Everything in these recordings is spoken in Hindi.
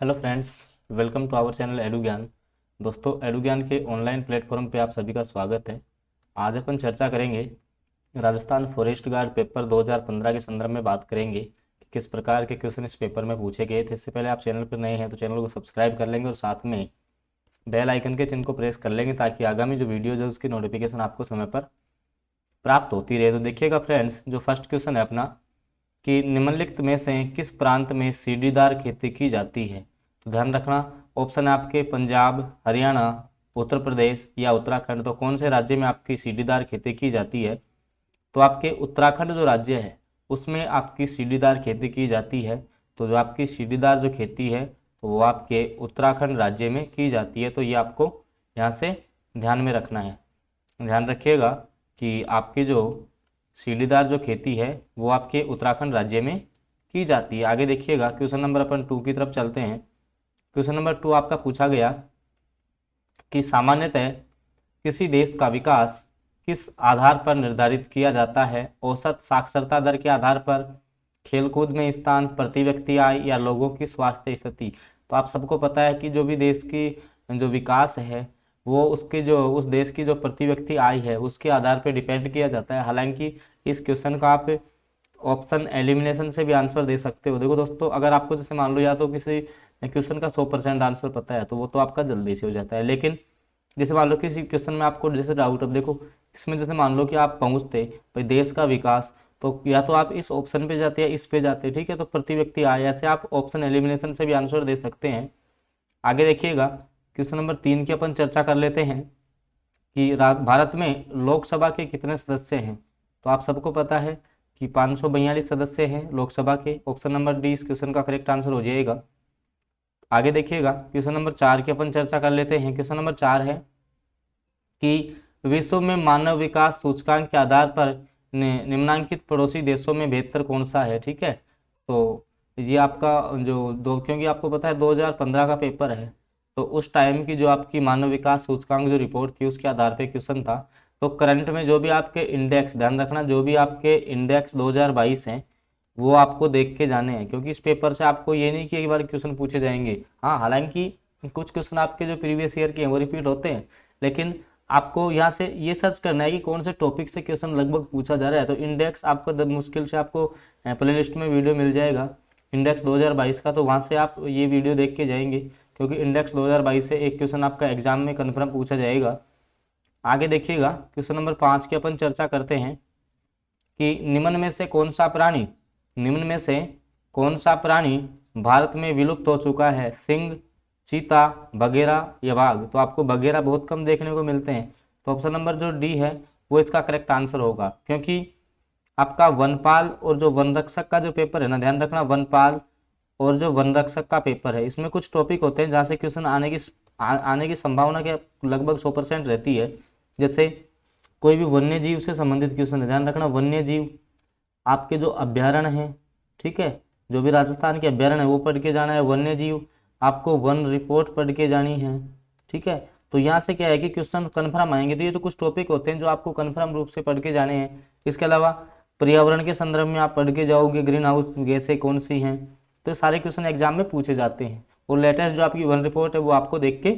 Hello friends, welcome to our channel Edu Gyan. दोस्तों, एडू ज्ञान के ऑनलाइन प्लेटफॉर्म पे आप सभी का स्वागत है। आज अपन चर्चा करेंगे राजस्थान फॉरेस्ट गार्ड पेपर 2015 के संदर्भ में बात करेंगे कि किस प्रकार के क्वेश्चन इस पेपर में पूछे गए थे। इससे पहले आप चैनल पर नए हैं तो चैनल को सब्सक्राइब कर लेंगे और साथ में बेल आइकन के चिन्ह को प्रेस कर लेंगे ताकि आगामी जो वीडियोज़ है उसकी नोटिफिकेशन आपको समय पर प्राप्त होती रहे। तो देखिएगा फ्रेंड्स, जो फर्स्ट क्वेश्चन है अपना कि निम्नलिखित में से किस प्रांत में सीढ़ीदार खेती की जाती है। तो ध्यान रखना, ऑप्शन है आपके पंजाब, हरियाणा, उत्तर प्रदेश या उत्तराखंड। तो कौन से राज्य में आपकी सीढ़ीदार खेती की जाती है? तो आपके उत्तराखंड जो राज्य है उसमें आपकी सीढ़ीदार खेती की जाती है। तो जो आपकी सीढ़ीदार जो खेती है वो आपके उत्तराखंड राज्य में की जाती है। तो ये आपको यहाँ से ध्यान में रखना है। ध्यान रखिएगा कि आपकी जो सीढ़ीदार जो खेती है वो आपके उत्तराखंड राज्य में की जाती है। आगे देखिएगा, क्वेश्चन नंबर अपन 2 की तरफ चलते हैं। क्वेश्चन नंबर 2 आपका पूछा गया कि सामान्यतः किसी देश का विकास किस आधार पर निर्धारित किया जाता है? औसत साक्षरता दर के आधार पर, खेलकूद में स्थान, प्रति व्यक्ति आय या लोगों की स्वास्थ्य स्थिति। तो आप सबको पता है कि जो भी देश की जो विकास है वो उसके जो उस देश की जो प्रति व्यक्ति आय है उसके आधार पर डिपेंड किया जाता है। हालांकि इस क्वेश्चन का आप ऑप्शन एलिमिनेशन से भी आंसर दे सकते हो। देखो दोस्तों, अगर आपको जैसे मान लो या तो किसी क्वेश्चन का 100% आंसर पता है तो वो तो आपका जल्दी से हो जाता है। लेकिन जैसे मान लो किसी क्वेश्चन में आपको जैसे डाउट, अब देखो इसमें जैसे मान लो कि आप पहुंचते भाई देश का विकास, तो या तो आप इस ऑप्शन पे जाते या इस पे जाते, ठीक है। तो प्रति व्यक्ति आय, ऐसे आप ऑप्शन एलिमिनेशन से भी आंसर दे सकते हैं। आगे देखिएगा, क्वेश्चन नंबर 3 की अपन चर्चा कर लेते हैं कि भारत में लोकसभा के कितने सदस्य हैं। तो आप सबको पता है कि 542 सदस्य हैं लोकसभा के। ऑप्शन नंबर डी इस क्वेश्चन का करेक्ट आंसर हो जाएगा। आगे देखिएगा, क्वेश्चन नंबर 4 की अपन चर्चा कर लेते हैं। क्वेश्चन नंबर 4 है कि विश्व में मानव विकास सूचकांक के आधार पर निम्नांकित पड़ोसी देशों में बेहतर कौन सा है, ठीक है। तो ये आपका जो दो, क्योंकि आपको पता है 2015 का पेपर है तो उस टाइम की जो आपकी मानव विकास सूचकांक जो रिपोर्ट थी उसके आधार पे क्वेश्चन था। तो करंट में जो भी आपके इंडेक्स, ध्यान रखना, जो भी आपके इंडेक्स 2022 हैं वो आपको देख के जाने हैं, क्योंकि इस पेपर से आपको ये नहीं कि एक बार क्वेश्चन पूछे जाएंगे। हाँ, हालांकि कुछ क्वेश्चन आपके जो प्रीवियस ईयर के हैं वो रिपीट होते हैं, लेकिन आपको यहाँ से ये सर्च करना है कि कौन से टॉपिक से क्वेश्चन लगभग पूछा जा रहा है। तो इंडेक्स आपको मुश्किल से आपको प्ले लिस्ट में वीडियो मिल जाएगा इंडेक्स 2022 का, तो वहाँ से आप ये वीडियो देख के जाएंगे, क्योंकि इंडेक्स 2022 से एक क्वेश्चन आपका एग्जाम में कन्फर्म पूछा जाएगा। आगे देखिएगा, क्वेश्चन नंबर 5 की अपन चर्चा करते हैं कि निम्न में से कौन सा प्राणी भारत में विलुप्त हो चुका है? सिंह, चीता, बघेरा या बाघ। तो आपको बघेरा बहुत कम देखने को मिलते हैं, तो ऑप्शन नंबर जो डी है वो इसका करेक्ट आंसर होगा। क्योंकि आपका वनपाल और जो वन रक्षक का जो पेपर है ना, ध्यान रखना, वनपाल और जो वन रक्षक का पेपर है इसमें कुछ टॉपिक होते हैं जहाँ से क्वेश्चन आने की संभावना के लगभग 100% रहती है। जैसे कोई भी वन्य जीव से संबंधित क्वेश्चन है, ध्यान रखना, वन्य जीव, आपके जो अभ्यारण्य है, ठीक है, जो भी राजस्थान के अभ्यारण्य है वो पढ़ के जाना है। वन्य जीव, आपको वन रिपोर्ट पढ़ के जानी है, ठीक है। तो यहाँ से क्या है कि क्वेश्चन कन्फर्म आएंगे। तो ये तो कुछ टॉपिक होते हैं जो आपको कन्फर्म रूप से पढ़ के जाने हैं। इसके अलावा पर्यावरण के संदर्भ में आप पढ़ के जाओगे, ग्रीन हाउस गैसें कौन सी हैं, तो सारे क्वेश्चन एग्जाम में पूछे जाते हैं। और लेटेस्ट जो आपकी वन रिपोर्ट है वो आपको देख के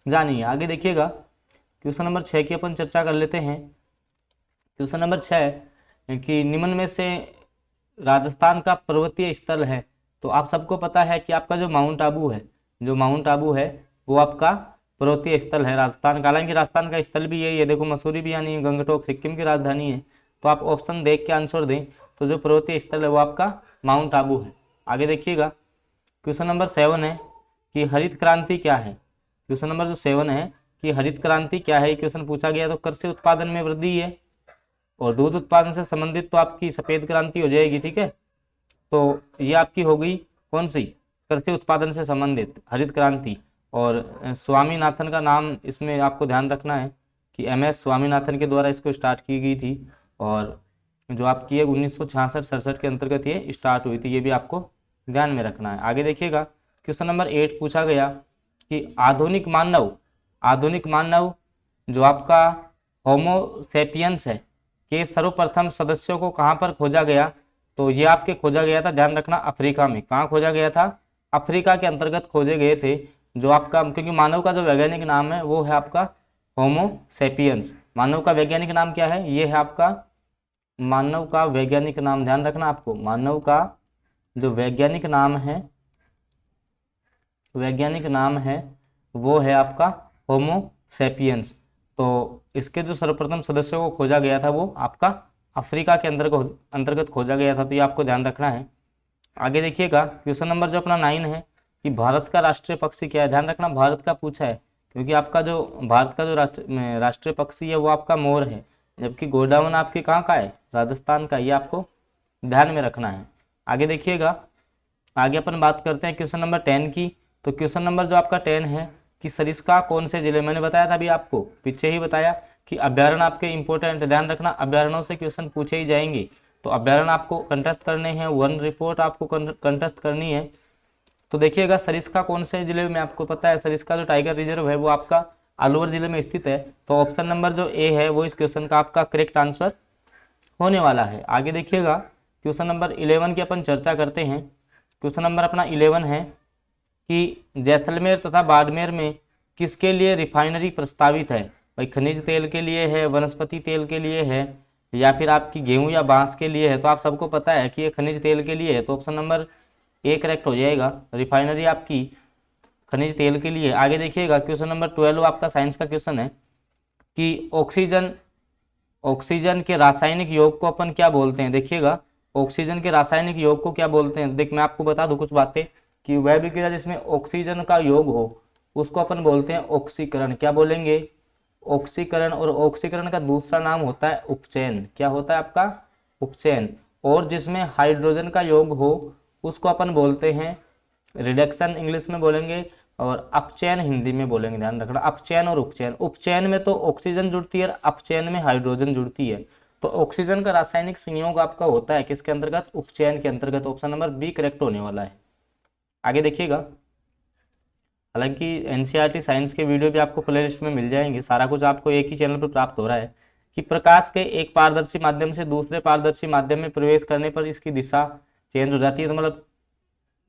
जानी है। आगे देखिएगा, क्वेश्चन नंबर 6 की अपन चर्चा कर लेते हैं। क्वेश्चन नंबर 6 कि निम्न में से राजस्थान का पर्वतीय स्थल है। तो आप सबको पता है कि आपका जो माउंट आबू है वो आपका पर्वतीय स्थल है राजस्थान का। हालांकि राजस्थान का स्थल भी यही है, देखो मसूरी भी यानी गंगटोक सिक्किम की राजधानी है। तो आप ऑप्शन देख के आंसर दें, तो जो पर्वतीय स्थल है वो आपका माउंट आबू है। आगे देखिएगा, क्वेश्चन नंबर 7 है कि हरित क्रांति क्या है। क्वेश्चन नंबर जो 7 है कि हरित क्रांति क्या है, क्वेश्चन पूछा गया। तो कृषि उत्पादन में वृद्धि है और दूध उत्पादन से संबंधित तो आपकी सफेद क्रांति हो जाएगी, ठीक है। तो ये आपकी हो गई कौन सी, कृषि उत्पादन से संबंधित हरित क्रांति। और स्वामीनाथन का नाम इसमें आपको ध्यान रखना है कि MS स्वामीनाथन के द्वारा इसको स्टार्ट की गई थी, और जो आपकी है 1966-67 के अंतर्गत ये स्टार्ट हुई थी। ये भी आपको ध्यान में रखना है। आगे देखिएगा, क्वेश्चन नंबर 8 पूछा गया कि आधुनिक मानव जो आपका होमोसेपियंस है के सर्वप्रथम सदस्यों को कहाँ पर खोजा गया। तो ये आपके खोजा गया था, ध्यान रखना, अफ्रीका में। कहाँ खोजा गया था? अफ्रीका के अंतर्गत खोजे गए थे। जो आपका, क्योंकि मानव का जो वैज्ञानिक नाम है वो है आपका होमो सेपियंस। मानव का वैज्ञानिक नाम क्या है? ये है आपका मानव का वैज्ञानिक नाम, ध्यान रखना आपको, मानव का जो वैज्ञानिक नाम है, वैज्ञानिक नाम है वो है आपका होमो सेपियंस। तो इसके जो सर्वप्रथम सदस्यों को खोजा गया था वो आपका अफ्रीका के अंतर्गत खोजा गया था। तो ये आपको ध्यान रखना है। आगे देखिएगा क्वेश्चन नंबर जो अपना 9 है कि भारत का राष्ट्रीय पक्षी क्या है? ध्यान रखना भारत का पूछा है, क्योंकि आपका जो भारत का जो राष्ट्रीय पक्षी है वो आपका मोर है, जबकि गोंडवाना आपके कहाँ का है? राजस्थान का। ये आपको ध्यान में रखना है। आगे देखिएगा, आगे अपन बात करते हैं क्वेश्चन नंबर 10 की। तो क्वेश्चन नंबर जो आपका 10 है कि सरिस्का कौन से जिले, मैंने बताया था अभी आपको पीछे ही बताया कि अभ्यारण्य आपके इंपॉर्टेंट, ध्यान रखना अभ्यारण्यों से क्वेश्चन पूछे ही जाएंगे। तो अभ्यारण्य आपको कंटेस्ट करने हैं, वन रिपोर्ट आपको कंटेस्ट करनी है। तो देखिएगा सरिस्का कौन से जिले में, आपको पता है सरिस्का जो टाइगर रिजर्व है वो आपका अलवर जिले में स्थित है। तो ऑप्शन नंबर जो ए है वो इस क्वेश्चन का आपका करेक्ट आंसर होने वाला है। आगे देखिएगा क्वेश्चन नंबर 11 की अपन चर्चा करते हैं। क्वेश्चन नंबर अपना 11 है कि जैसलमेर तथा बाड़मेर में किसके लिए रिफाइनरी प्रस्तावित है? भाई खनिज तेल के लिए है, वनस्पति तेल के लिए है, या फिर आपकी गेहूं या बांस के लिए है? तो आप सबको पता है कि ये खनिज तेल के लिए है, तो ऑप्शन नंबर ए करेक्ट हो जाएगा। रिफाइनरी आपकी खनिज तेल के लिए। आगे देखिएगा क्वेश्चन नंबर 12 आपका साइंस का क्वेश्चन है कि ऑक्सीजन के रासायनिक योग को अपन क्या बोलते हैं? देखिएगा ऑक्सीजन के रासायनिक योग को क्या बोलते हैं? देख मैं आपको बता दूं कुछ बातें कि वह विक्रिया जिसमें ऑक्सीजन का योग हो उसको अपन बोलते हैं ऑक्सीकरण। क्या बोलेंगे? ऑक्सीकरण। और ऑक्सीकरण का दूसरा नाम होता है उपचयन। क्या होता है आपका? उपचयन। और जिसमें हाइड्रोजन का योग हो उसको अपन बोलते हैं रिडक्शन, इंग्लिश में बोलेंगे, और अपचयन हिंदी में बोलेंगे। ध्यान रखना अपचयन और उपचयन। उपचयन में तो ऑक्सीजन जुड़ती है, अपचयन में हाइड्रोजन जुड़ती है। तो ऑक्सीजन का रासायनिक संयोग आपका होता है किसके अंतर्गत? उपचयन के अंतर्गत। ऑप्शन नंबर बी करेक्ट होने वाला है। आगे देखिएगा, हालांकि एनसीईआरटी साइंस के वीडियो भी आपको प्लेलिस्ट में मिल जाएंगे, सारा कुछ आपको एक ही चैनल पर प्राप्त हो रहा है। कि प्रकाश के एक पारदर्शी माध्यम से दूसरे पारदर्शी माध्यम में प्रवेश करने पर इसकी दिशा चेंज हो जाती है। तो मतलब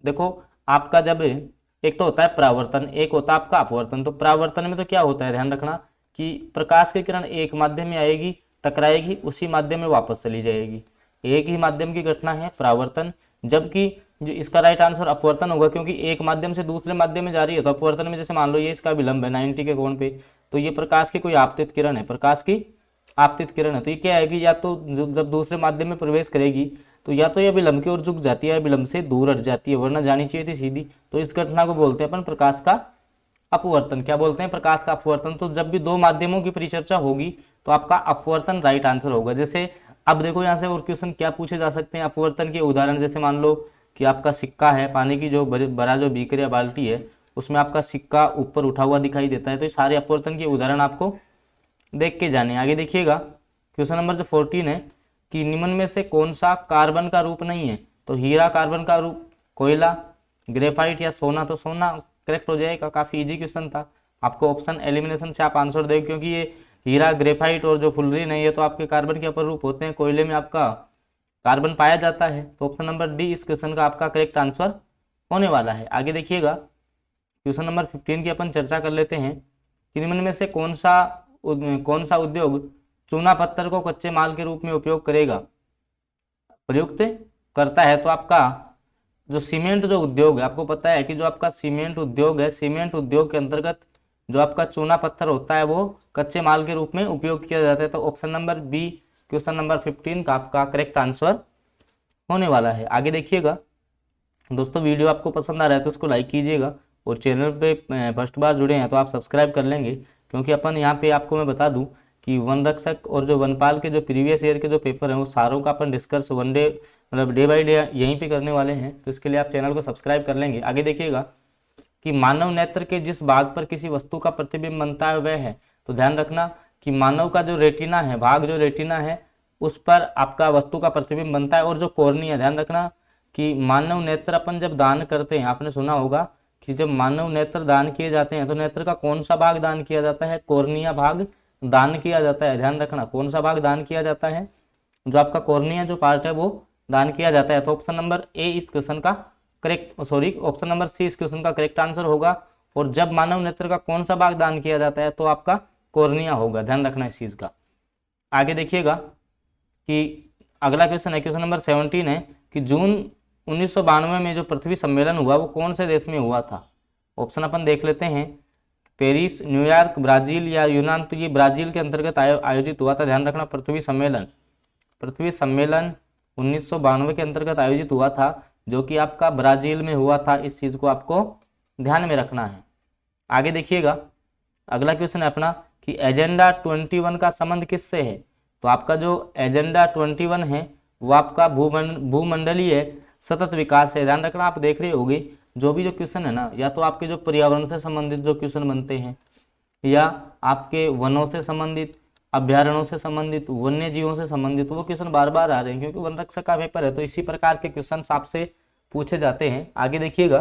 देखो आपका जब एक तो होता है परावर्तन, एक होता है आपका अपवर्तन। तो परावर्तन में तो क्या होता है, ध्यान रखना कि प्रकाश की किरण एक माध्यम में आएगी, टकराएगी, उसी माध्यम में वापस चली जाएगी। एक ही माध्यम की घटना है परावर्तन, जबकि जो इसका राइट आंसर अपवर्तन होगा, क्योंकि एक माध्यम से दूसरे माध्यम में जा रही है। तो अपवर्तन में जैसे मान लो ये इसका विलंब है 90 के कोण पे, तो ये प्रकाश की कोई आपतित किरण है, प्रकाश की आपतित किरण है। तो ये क्या आएगी, या तो जब दूसरे माध्यम में प्रवेश करेगी तो या तो ये विलंब की ओर झुक जाती है या विलंब से दूर हट जाती है, वरना जानी चाहिए थी सीधी। तो इस घटना को बोलते हैं अपन प्रकाश का अपवर्तन। क्या बोलते हैं? प्रकाश का अपवर्तन। तो जब भी दो माध्यमों की परिचर्चा होगी तो आपका अपवर्तन राइट आंसर होगा। जैसे अब देखो यहाँ से और क्वेश्चन क्या पूछे जा सकते हैं अपवर्तन के उदाहरण। जैसे मान लो कि आपका सिक्का है, पानी की जो बड़ा जो बीकर या बाल्टी है उसमें आपका सिक्का ऊपर उठा हुआ दिखाई देता है। तो ये सारे अपवर्तन के उदाहरण आपको देख के जाने। आगे देखिएगा क्वेश्चन नंबर जो 14 है कि निम्न में से कौन सा कार्बन का रूप नहीं है? तो हीरा कार्बन का रूप, कोयला, ग्रेफाइट या सोना? तो सोना करेक्ट हो जाएगा। काफी इजी क्वेश्चन था, आपको ऑप्शन एलिमिनेशन से आप आंसर देंगे, क्योंकि ये हीरा, ग्रेफाइट और जो फुलरी नहीं है तो आपके कार्बन के अपर रूप होते हैं। कोयले में आपका कार्बन पाया जाता है। तो ऑप्शन नंबर डी इस क्वेश्चन का आपका करेक्ट आंसर होने वाला है। आगे देखिएगा क्वेश्चन नंबर 15 की अपन चर्चा कर लेते हैं कि निम्न में से कौन सा उद्योग चूना पत्थर को कच्चे माल के रूप में उपयोग करेगा, प्रयुक्त करता है? तो आपका जो सीमेंट जो उद्योग है, आपको पता है कि जो आपका सीमेंट उद्योग है, सीमेंट उद्योग के अंतर्गत जो आपका चूना पत्थर होता है वो कच्चे माल के रूप में उपयोग किया जाता है। तो option number B question number 15 का आपका करेक्ट आंसर होने वाला है। आगे देखिएगा दोस्तों, वीडियो आपको पसंद आ रहा है तो उसको लाइक कीजिएगा, और चैनल पे फर्स्ट बार जुड़े हैं तो आप सब्सक्राइब कर लेंगे, क्योंकि अपन यहाँ पे आपको मैं बता दूं कि वन रक्षक और जो वनपाल के जो प्रीवियस ईयर के जो पेपर हैं वो सारों का अपन डिस्कस वन डे मतलब डे बाय डे यहीं पे करने वाले हैं। तो इसके लिए आप चैनल को सब्सक्राइब कर लेंगे। आगे देखिएगा कि मानव नेत्र के जिस भाग पर किसी वस्तु का प्रतिबिंब बनता है वह है? तो ध्यान रखना कि मानव का जो रेटिना है, भाग जो रेटिना है उस पर आपका वस्तु का प्रतिबिंब बनता है। और जो कॉर्निया, ध्यान रखना कि मानव नेत्र अपन जब दान करते हैं, आपने सुना होगा कि जब मानव नेत्र दान किए जाते हैं तो नेत्र का कौन सा भाग दान किया जाता है? कॉर्निया भाग दान किया जाता है। ध्यान रखना कौन सा भाग दान किया जाता है? जो आपका कॉर्निया जो पार्ट है वो दान किया जाता है। तो ऑप्शन नंबर ए इस क्वेश्चन का ऑप्शन नंबर सी इस क्वेश्चन का करेक्ट आंसर होगा। और जब मानव नेत्र का कौन सा भाग दान किया जाता है, तो आपका कॉर्निया होगा, ध्यान रखना इस चीज का। आगे देखिएगा कि अगला क्वेश्चन है, क्वेश्चन नंबर 17 है कि जून 1992 में जो पृथ्वी सम्मेलन हुआ वो कौन से देश में हुआ था। ऑप्शन अपन देख लेते हैं, पेरिस, न्यूयॉर्क, ब्राजील या यूनान। तो ये ब्राजील के अंतर्गत आयोजित हुआ था, ध्यान रखना। पृथ्वी सम्मेलन 1992 के अंतर्गत आयोजित हुआ था, जो कि आपका ब्राजील में हुआ था। इस चीज को आपको ध्यान में रखना है। आगे देखिएगा, अगला क्वेश्चन है अपना कि एजेंडा 21 का संबंध किससे है। तो आपका जो एजेंडा 21 है वो आपका भूमंडलीय सतत विकास है, ध्यान रखना। आप देख रहे होगे जो भी जो क्वेश्चन है ना, या तो आपके जो पर्यावरण से संबंधित जो क्वेश्चन बनते हैं, या आपके वनों से संबंधित, अभ्यारण्यों से संबंधित, वन्य जीवों से संबंधित, वो क्वेश्चन बार बार आ रहे हैं क्योंकि वन रक्षक का पेपर है, तो इसी प्रकार के क्वेश्चन आपसे पूछे जाते हैं। आगे देखिएगा,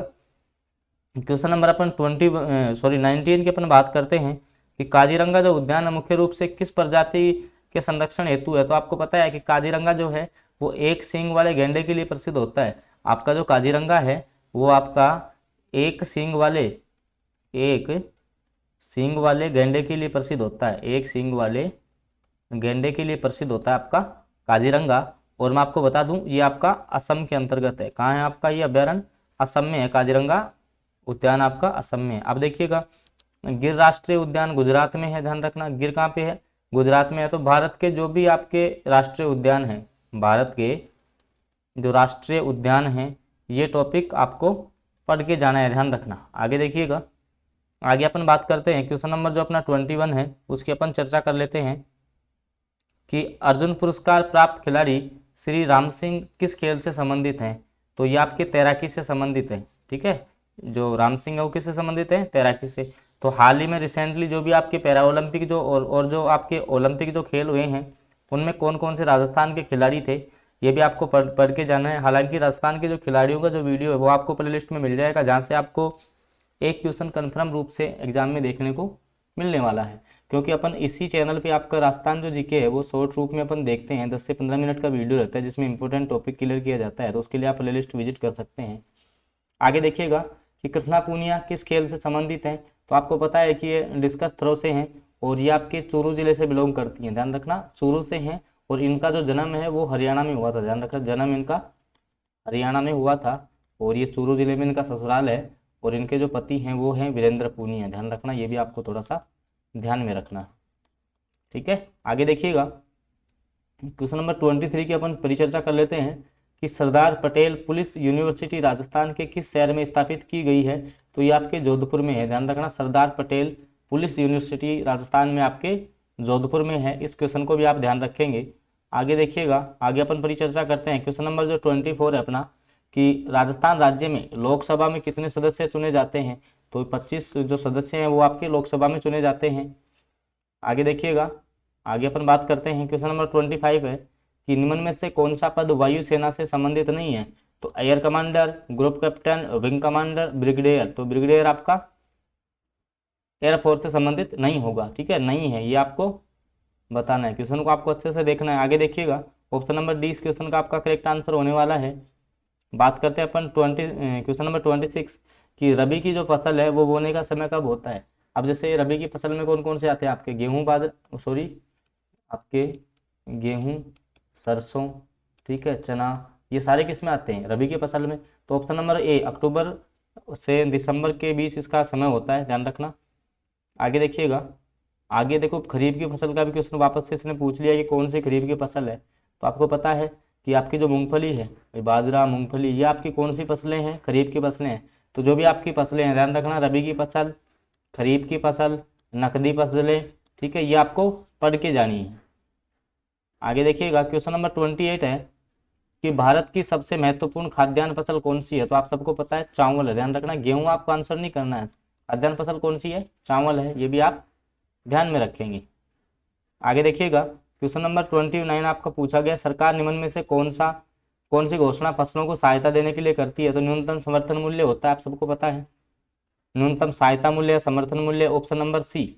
क्वेश्चन नंबर अपन 19 की अपन बात करते हैं कि काजीरंगा जो उद्यान है मुख्य रूप से किस प्रजाति के संरक्षण हेतु है। तो आपको पता है कि काजीरंगा जो है वो एक सींग वाले गैंडे के लिए प्रसिद्ध होता है। आपका जो काजीरंगा है वो आपका एक सींग वाले गैंडे के लिए प्रसिद्ध होता है, एक सींग वाले गैंडे के लिए प्रसिद्ध होता है आपका काजीरंगा। और मैं आपको बता दूं ये आपका असम के अंतर्गत है। कहाँ है आपका ये अभ्यारण्य? असम में है, काजीरंगा उद्यान आपका असम में है। अब देखिएगा, गिर राष्ट्रीय उद्यान गुजरात में है, ध्यान रखना। गिर कहाँ पे है? गुजरात में है। तो भारत के जो भी आपके राष्ट्रीय उद्यान हैं, भारत के जो राष्ट्रीय उद्यान हैं, ये टॉपिक आपको पढ़ के जाना है, ध्यान रखना। आगे देखिएगा, आगे अपन बात करते हैं क्वेश्चन नंबर जो अपना 21 है उसकी अपन चर्चा कर लेते हैं कि अर्जुन पुरस्कार प्राप्त खिलाड़ी श्री राम सिंह किस खेल से संबंधित हैं। तो ये आपके तैराकी से संबंधित है, ठीक है। जो राम सिंह है वो किससे संबंधित है? तैराकी से। तो हाल ही में रिसेंटली जो भी आपके पैरा ओलंपिक जो और जो आपके ओलंपिक जो खेल हुए हैं उनमें कौन कौन से राजस्थान के खिलाड़ी थे, ये भी आपको पढ़ के जाना है। हालांकि राजस्थान के जो खिलाड़ियों का जो वीडियो है वो आपको प्लेलिस्ट में मिल जाएगा, जहाँ से आपको एक क्वेश्चन कन्फर्म रूप से एग्जाम में देखने को मिलने वाला है। क्योंकि अपन इसी चैनल पे आपका राजस्थान जो जीके है वो शॉर्ट रूप में अपन देखते हैं, 10 से 15 मिनट का वीडियो रहता है जिसमें इंपॉर्टेंट टॉपिक क्लियर किया जाता है। तो उसके लिए आप प्लेलिस्ट विजिट कर सकते हैं। आगे देखिएगा कि कृष्णा पूनिया किस खेल से संबंधित हैं। तो आपको पता है कि ये डिस्कस थ्रो से हैं और ये आपके चूरू जिले से बिलोंग करती हैं, ध्यान रखना। चूरू से हैं और इनका जो जन्म है वो हरियाणा में हुआ था, ध्यान रखना। जन्म इनका हरियाणा में हुआ था और ये चूरू जिले में इनका ससुराल है। और इनके जो पति हैं वो हैं वीरेंद्र पूनिया, ध्यान रखना। ये भी आपको थोड़ा सा ध्यान में रखना, ठीक है। आगे देखिएगा, क्वेश्चन नंबर 23 की अपन परिचर्चा कर लेते हैं कि सरदार पटेल पुलिस यूनिवर्सिटी राजस्थान के किस शहर में स्थापित की गई है। तो ये आपके जोधपुर में है, ध्यान रखना। सरदार पटेल पुलिस यूनिवर्सिटी राजस्थान में आपके जोधपुर में है। इस क्वेश्चन को भी आप ध्यान रखेंगे। आगे देखिएगा, आगे अपन परिचर्चा करते हैं क्वेश्चन नंबर जो 24 है अपना कि राजस्थान राज्य में लोकसभा में कितने सदस्य चुने जाते हैं। तो 25 जो सदस्य हैं वो आपके लोकसभा में चुने जाते हैं। आगे देखिएगा, आगे अपन बात करते हैं क्वेश्चन नंबर 25 है कि निम्न में से कौन सा पद वायुसेना से संबंधित नहीं है। तो air commander, group captain, wing commander, brigadier. तो ब्रिगेडियर आपका एयरफोर्स से संबंधित नहीं होगा, ठीक है, नहीं है, ये आपको बताना है। क्वेश्चन को आपको अच्छे से देखना है। आगे देखिएगा, ऑप्शन नंबर डी इस क्वेश्चन का आपका करेक्ट आंसर होने वाला है। बात करते हैं अपन क्वेश्चन नंबर 26 कि रबी की जो फसल है वो बोने का समय कब होता है। अब जैसे रबी की फसल में कौन कौन से आते हैं आपके आपके गेहूं, सरसों, ठीक है, चना, ये सारे किस में आते हैं? रबी की फसल में। तो ऑप्शन नंबर ए अक्टूबर से दिसंबर के बीच इसका समय होता है, ध्यान रखना। आगे देखिएगा, आगे देखो खरीफ की फसल का भी क्वेश्चन वापस से इसने पूछ लिया कि कौन सी खरीफ की फसल है। तो आपको पता है कि आपकी जो मूंगफली है, बाजरा, मूंगफली, ये आपकी कौन सी फसलें हैं? खरीफ की फसलें हैं। तो जो भी आपकी फसलें हैं, ध्यान रखना, रबी की फसल, खरीफ की फसल, नकदी फसलें, ठीक है, ये आपको पढ़ के जानी है। आगे देखिएगा, क्वेश्चन नंबर 28 है कि भारत की सबसे महत्वपूर्ण खाद्यान्न फसल कौन सी है। तो आप सबको पता है चावल है, ध्यान रखना। गेहूं आपको आंसर नहीं करना है, खाद्यान्न फसल कौन सी है? चावल है, ये भी आप ध्यान में रखेंगे। आगे देखिएगा, क्वेश्चन नंबर 29 आपका पूछा गया, सरकार निम्न में से कौन सी घोषणा फसलों को सहायता देने के लिए करती है। तो न्यूनतम समर्थन मूल्य होता है, आप सबको पता है, न्यूनतम सहायता मूल्य, समर्थन मूल्य। ऑप्शन नंबर सी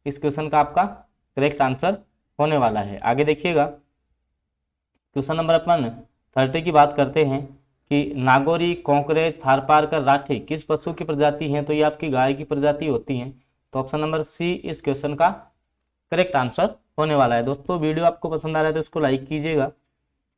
इस क्वेश्चन का आपका करेक्ट आंसर होने वाला है। आगे देखिएगा, क्वेश्चन नंबर अपन 30 की बात करते हैं कि नागौरी, कॉकरेज, थारपारकर, राठी किस पशु की प्रजाति है? तो ये आपकी गाय की प्रजाति होती है। तो ऑप्शन नंबर सी इस क्वेश्चन का करेक्ट आंसर होने वाला है। दोस्तों वीडियो आपको पसंद आ रहा है तो इसको लाइक कीजिएगा,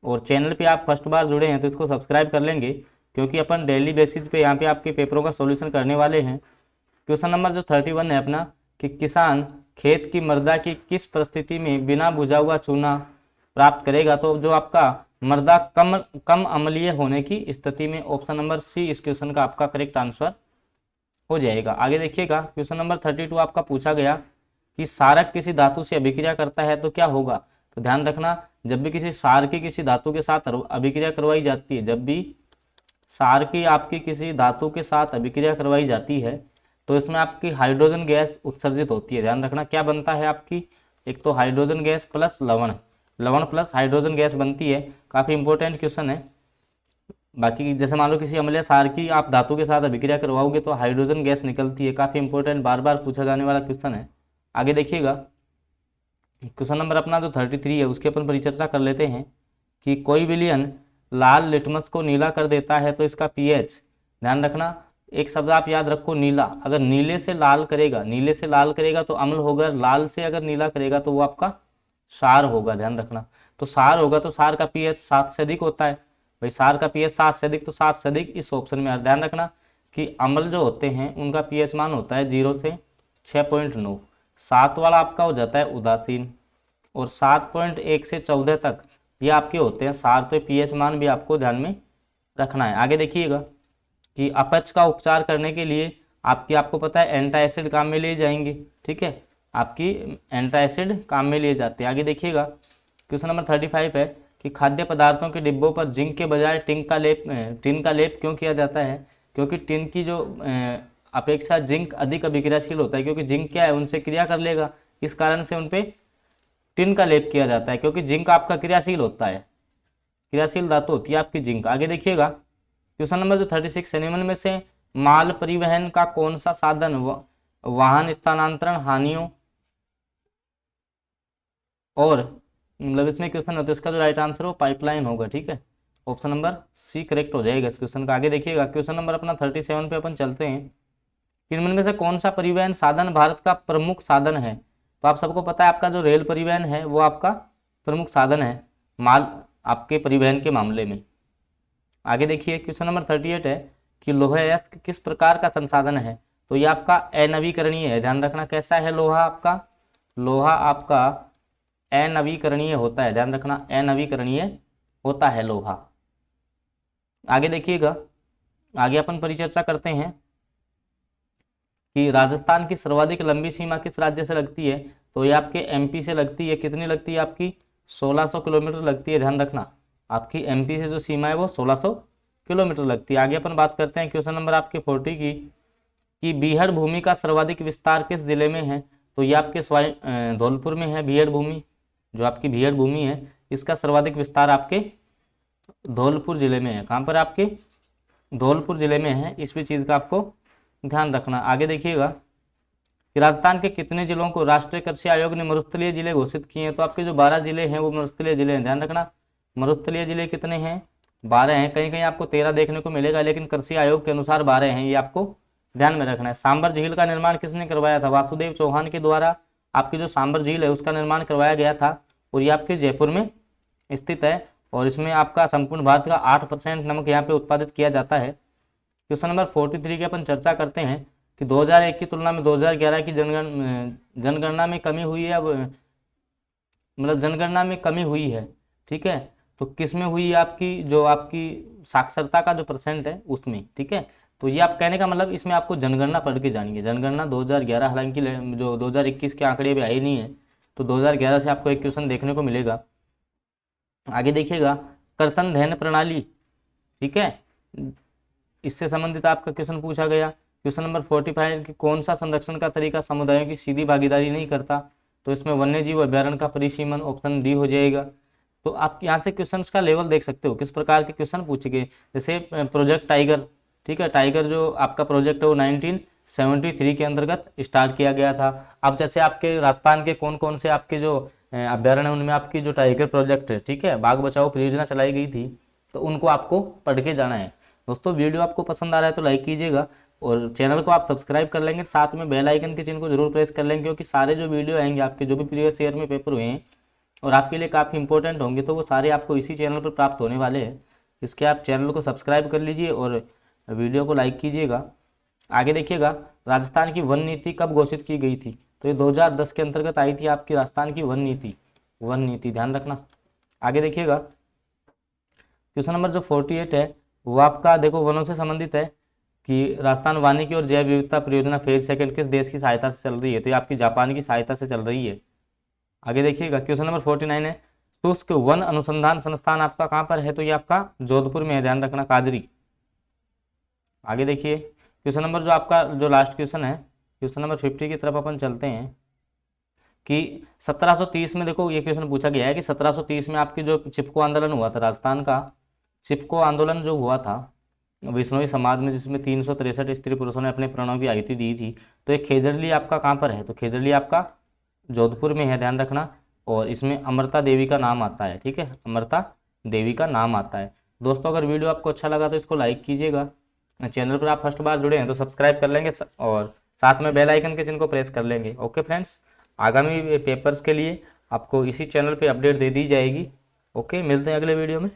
और चैनल पे आप फर्स्ट बार जुड़े हैं तो इसको सब्सक्राइब कर लेंगे, क्योंकि अपन डेली बेसिस पे यहाँ पे आपके पेपरों का सॉल्यूशन करने वाले हैं। क्वेश्चन नंबर जो 31 है अपना, कि किसान खेत की मृदा की किस परिस्थिति में बिना बुझा हुआ चूना प्राप्त करेगा? तो जो आपका मृदा कम अम्लीय होने की स्थिति में। ऑप्शन नंबर सी इस क्वेश्चन का आपका करेक्ट आंसर हो जाएगा। आगे देखिएगा, क्वेश्चन नंबर 32 आपका पूछा गया कि सारक किसी धातु से अभिक्रिया करता है तो क्या होगा? तो ध्यान रखना, जब भी किसी सार की किसी धातु के साथ अभिक्रिया करवाई जाती है, जब भी सार की आपकी किसी धातु के साथ अभिक्रिया करवाई जाती है तो इसमें आपकी हाइड्रोजन गैस उत्सर्जित होती है। ध्यान रखना क्या बनता है आपकी, एक तो हाइड्रोजन गैस प्लस लवण, लवण प्लस हाइड्रोजन गैस बनती है। काफ़ी इंपॉर्टेंट क्वेश्चन है। बाकी जैसे मान लो किसी अम्लीय सार की आप धातु के साथ अभिक्रिया करवाओगे तो हाइड्रोजन गैस निकलती है। काफ़ी इंपॉर्टेंट, बार बार पूछा जाने वाला क्वेश्चन है। आगे देखिएगा, क्वेश्चन नंबर अपना जो 33 है उसके अपन परिचर्चा कर लेते हैं कि कोई विलयन लाल लिटमस को नीला कर देता है तो इसका पीएच। ध्यान रखना, एक शब्द आप याद रखो नीला। अगर नीले से लाल करेगा, नीले से लाल करेगा तो अम्ल होगा, लाल से अगर नीला करेगा तो वो आपका क्षार होगा। ध्यान रखना, तो क्षार होगा तो क्षार का पीएच 7 से अधिक होता है। भाई क्षार का पीएच 7 से अधिक, तो 7 से अधिक इस ऑप्शन में। ध्यान रखना कि अम्ल जो होते हैं उनका पीएच मान होता है 0 से 6.9। 7 वाला आपका हो जाता है उदासीन, और 7.1 से 14 तक ये आपके होते हैं क्षार। तो पीएच मान भी आपको ध्यान में रखना है। आगे देखिएगा कि अपच का उपचार करने के लिए आपको पता है एंटासिड काम में लिए जाएंगे। ठीक है, आपकी एंटासिड काम में लिए जाते हैं। आगे देखिएगा, क्वेश्चन नंबर 35 है कि खाद्य पदार्थों के डिब्बों पर जिंक के बजाय टिन का लेप क्यों किया जाता है? क्योंकि टिन की जो अपेक्षा जिंक अधिक अभिक्रियाशील होता है, क्योंकि जिंक क्या है, उनसे क्रिया कर लेगा, इस कारण से उन पर टिन का लेप किया जाता है, क्योंकि जिंक आपका क्रियाशील होता है, क्रियाशील धातु होती है आपकी जिंक। आगे देखिएगा, क्वेश्चन नंबर जो 36 है, निम्न में से माल परिवहन का कौन सा साधन वाहन स्थानांतरण हानियों और मतलब इसमें क्वेश्चन होता है, इसका जो राइट आंसर हो पाइपलाइन होगा। ठीक है, ऑप्शन नंबर सी करेक्ट हो जाएगा इस क्वेश्चन का। आगे देखिएगा, क्वेश्चन नंबर अपना 37 पे अपन चलते हैं कि इनमें में से कौन सा परिवहन साधन भारत का प्रमुख साधन है? तो आप सबको पता है आपका जो रेल परिवहन है वो आपका प्रमुख साधन है माल आपके परिवहन के मामले में। आगे देखिए, क्वेश्चन नंबर 38 है कि लोहा अयस्क किस प्रकार का संसाधन है? तो ये आपका अनवीकरणीय है। ध्यान रखना, कैसा है लोहा आपका? लोहा आपका अनवीकरणीय होता है। ध्यान रखना, अनवीकरणीय होता है लोहा। आगे देखिएगा, आगे अपन परिचर्चा करते हैं कि राजस्थान की सर्वाधिक लंबी सीमा किस राज्य से लगती है? तो ये आपके एमपी से लगती है। कितनी लगती है आपकी? 1600 किलोमीटर लगती है। ध्यान रखना, आपकी एमपी से जो सीमा है वो 1600 किलोमीटर लगती है। आगे अपन बात करते हैं क्वेश्चन नंबर आपके 40 की कि बीहड़ भूमि का सर्वाधिक विस्तार किस जिले में है? तो ये आपके धौलपुर में है बीहड़ भूमि। जो आपकी बीहड़ भूमि है इसका सर्वाधिक विस्तार आपके धौलपुर जिले में है। कहाँ पर? आपके धौलपुर जिले में है। इस भी चीज़ का आपको ध्यान रखना। आगे देखिएगा कि राजस्थान के कितने जिलों को राष्ट्रीय कृषि आयोग ने मरुस्थलीय जिले घोषित किए हैं? तो आपके जो 12 जिले हैं वो मरुस्थलीय जिले हैं। ध्यान रखना, मरुस्थलीय जिले कितने हैं? 12 हैं। कहीं कहीं आपको 13 देखने को मिलेगा, लेकिन कृषि आयोग के अनुसार 12 हैं, ये आपको ध्यान में रखना है। सांबर झील का निर्माण किसने करवाया था? वासुदेव चौहान के द्वारा आपकी जो सांबर झील है उसका निर्माण करवाया गया था, और ये आपके जयपुर में स्थित है, और इसमें आपका संपूर्ण भारत का 8% नमक यहाँ पे उत्पादित किया जाता है। क्वेश्चन नंबर 43 की अपन चर्चा करते हैं कि 2001 की तुलना में 2011 की जनगणना में कमी हुई है। मतलब जनगणना में कमी हुई है। ठीक है, तो किस में हुई है? आपकी जो आपकी साक्षरता का जो % है उसमें। ठीक है, तो ये आप कहने का मतलब इसमें आपको जनगणना पढ़ के जानिए। जनगणना 2011, हालांकि जो 2021 के आंकड़े भी आए नहीं है, तो 2011 से आपको एक क्वेश्चन देखने को मिलेगा। आगे देखिएगा, कर्तन ध्ययन प्रणाली। ठीक है, इससे संबंधित आपका क्वेश्चन पूछा गया। क्वेश्चन नंबर 45 कि कौन सा संरक्षण का तरीका समुदायों की सीधी भागीदारी नहीं करता? तो इसमें वन्य जीव अभ्यारण्य का परिसीमन, ऑप्शन डी हो जाएगा। तो आप यहाँ से क्वेश्चंस का लेवल देख सकते हो, किस प्रकार के क्वेश्चन पूछे गए। जैसे प्रोजेक्ट टाइगर, ठीक है, टाइगर जो आपका प्रोजेक्ट है वो 1973 के अंतर्गत स्टार्ट किया गया था। अब जैसे आपके राजस्थान के कौन कौन से आपके जो अभ्यारण्य है उनमें आपकी जो टाइगर प्रोजेक्ट है, ठीक है, बाघ बचाओ परियोजना चलाई गई थी, तो उनको आपको पढ़ के जाना है। दोस्तों वीडियो आपको पसंद आ रहा है तो लाइक कीजिएगा और चैनल को आप सब्सक्राइब कर लेंगे, साथ में बेल आइकन के चिन्ह को जरूर प्रेस कर लेंगे, क्योंकि सारे जो वीडियो आएंगे आपके जो भी प्रीवियस ईयर में पेपर हुए हैं और आपके लिए काफ़ी इंपॉर्टेंट होंगे, तो वो सारे आपको इसी चैनल पर प्राप्त होने वाले हैं। इसके आप चैनल को सब्सक्राइब कर लीजिए और वीडियो को लाइक कीजिएगा। आगे देखिएगा, राजस्थान की वन नीति कब घोषित की गई थी? तो ये 2010 के अंतर्गत आई थी आपकी राजस्थान की वन नीति, ध्यान रखना। आगे देखिएगा, क्वेश्चन नंबर जो 48 है वो आपका देखो वनों से संबंधित है कि राजस्थान वानिकी और जैव विविधता परियोजना फेज सेकंड किस देश की सहायता से चल रही है? तो ये आपकी जापान की सहायता से चल रही है। आगे देखिएगा, क्वेश्चन नंबर 49 है, शुष्क वन अनुसंधान संस्थान आपका कहाँ पर है? तो ये आपका जोधपुर में है, ध्यान रखना, काजरी। आगे देखिए, क्वेश्चन नंबर जो आपका जो लास्ट क्वेश्चन है, क्वेश्चन नंबर 50 की तरफ अपन चलते हैं कि 1730 में देखो ये क्वेश्चन पूछा गया है कि 1730 में आपकी जो चिपको आंदोलन हुआ था, राजस्थान का चिपको आंदोलन जो हुआ था विश्नोई समाज में, जिसमें 363 स्त्री पुरुषों ने अपने प्राणों की आहुति दी थी, तो ये खेजड़ली आपका कहाँ पर है? तो खेजड़ली आपका जोधपुर में है, ध्यान रखना। और इसमें अमृता देवी का नाम आता है, ठीक है, अमृता देवी का नाम आता है। दोस्तों अगर वीडियो आपको अच्छा लगा तो इसको लाइक कीजिएगा, चैनल पर आप फर्स्ट बार जुड़े हैं तो सब्सक्राइब कर लेंगे और साथ में बेल आइकन के चिन्ह को प्रेस कर लेंगे। ओके फ्रेंड्स, आगामी पेपर्स के लिए आपको इसी चैनल पे अपडेट दे दी जाएगी। ओके, मिलते हैं अगले वीडियो में।